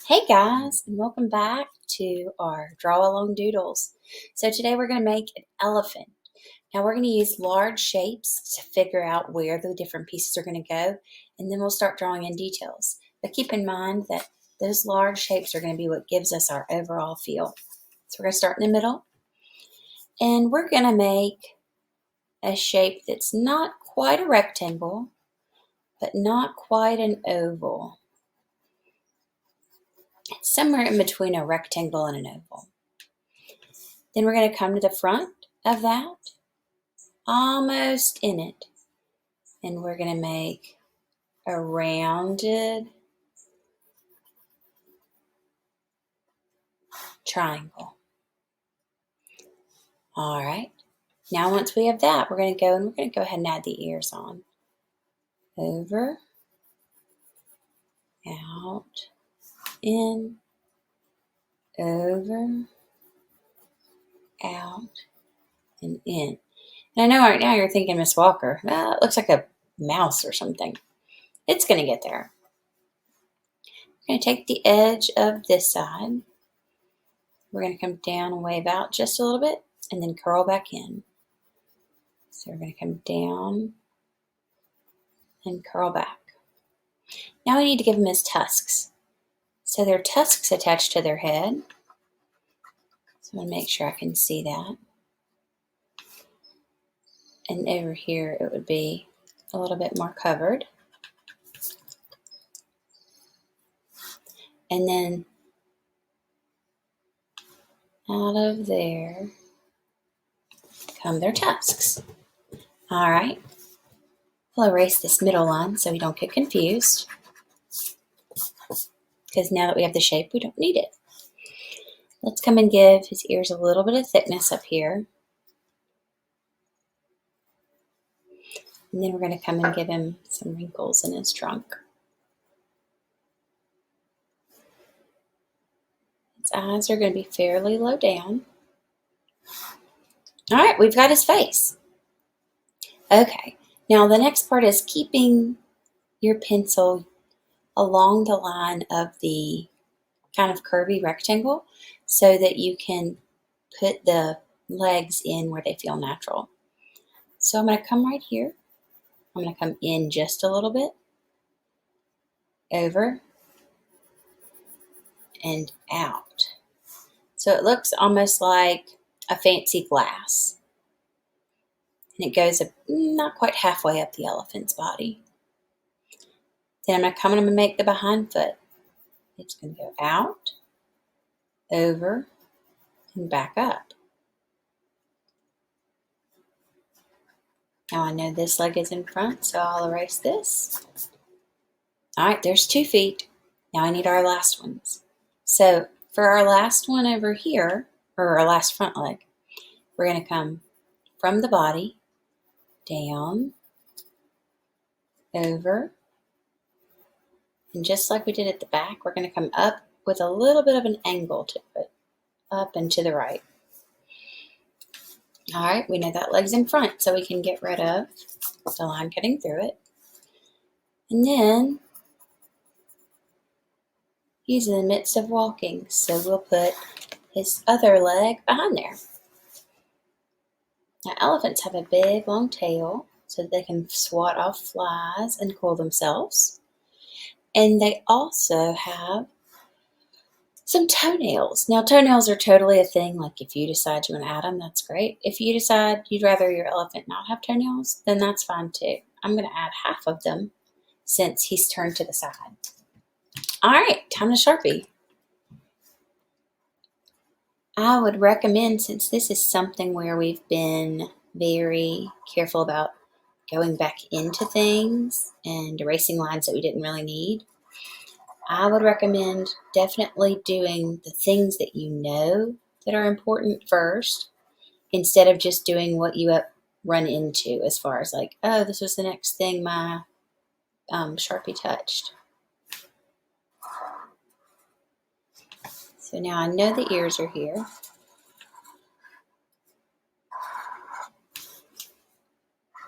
Hey guys, and welcome back to our Draw Along Doodles. So today we're going to make an elephant. Now we're going to use large shapes to figure out where the different pieces are going to go, and then we'll start drawing in details. But keep in mind that those large shapes are going to be what gives us our overall feel. So we're going to start in the middle, and we're going to make a shape that's not quite a rectangle, but not quite an oval. It's somewhere in between a rectangle and an oval. Then we're going to come to the front of that, almost in it, and we're going to make a rounded triangle. All right. Now once we have that, we're going to go ahead and add the ears on. Over, out, in, over, out, and in. And I know right now you're thinking, Miss Walker, it looks like a mouse or something. It's going to get there. We're going to take the edge of this side. We're going to come down and wave out just a little bit and then curl back in. So we're going to come down and curl back. Now we need to give them his tusks. So there are tusks attached to their head. So I'm going to make sure I can see that. And over here it would be a little bit more covered. And then out of there come their tusks. All right. We'll erase this middle line so we don't get confused. Because now that we have the shape, we don't need it. Let's come and give his ears a little bit of thickness up here. And then we're going to come and give him some wrinkles in his trunk. His eyes are going to be fairly low down. All right, we've got his face. Okay, now the next part is keeping your pencil along the line of the kind of curvy rectangle so that you can put the legs in where they feel natural. So I'm going to come right here. I'm going to come in just a little bit, over, and out. So it looks almost like a fancy glass. And it goes not quite halfway up the elephant's body. Then I'm going to come and I'm going to make the behind foot. It's going to go out, over, and back up. Now I know this leg is in front, so I'll erase this. All right, there's 2 feet. Now I need our last ones. So for our last one over here, or our last front leg, we're going to come from the body, down, over, and just like we did at the back, we're going to come up with a little bit of an angle to it, up and to the right. All right, we know that leg's in front, so we can get rid of the line cutting through it. And then he's in the midst of walking, so we'll put his other leg behind there. Now, elephants have a big, long tail so that they can swat off flies and cool themselves. And they also have some toenails. Now, toenails are totally a thing. Like if you decide you want to add them, that's great. If you decide you'd rather your elephant not have toenails, then that's fine too. I'm going to add half of them since he's turned to the side. All right, time to Sharpie. I would recommend, since this is something where we've been very careful about going back into things and erasing lines that we didn't really need, I would recommend definitely doing the things that you know that are important first, instead of just doing what you run into as far as like, oh, this was the next thing my Sharpie touched. So now I know the ears are here.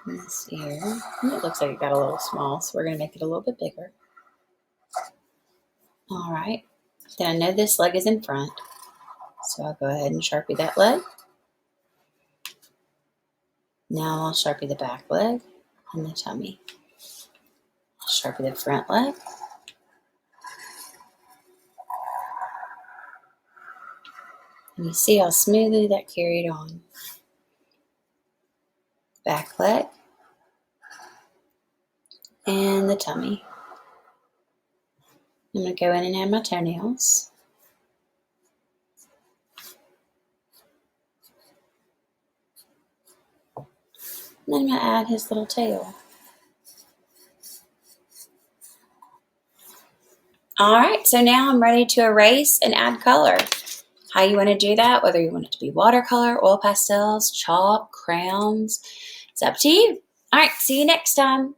And this ear, and it looks like it got a little small, so we're going to make it a little bit bigger. All right. Then I know this leg is in front, so I'll go ahead and Sharpie that leg. Now I'll Sharpie the back leg and the tummy. I'll Sharpie the front leg. And you see how smoothly that carried on. Back leg and the tummy. I'm going to go in and add my toenails. And then I'm going to add his little tail. All right, so now I'm ready to erase and add color. How you want to do that, whether you want it to be watercolor, oil pastels, chalk, crayons, it's up to you. All right, see you next time.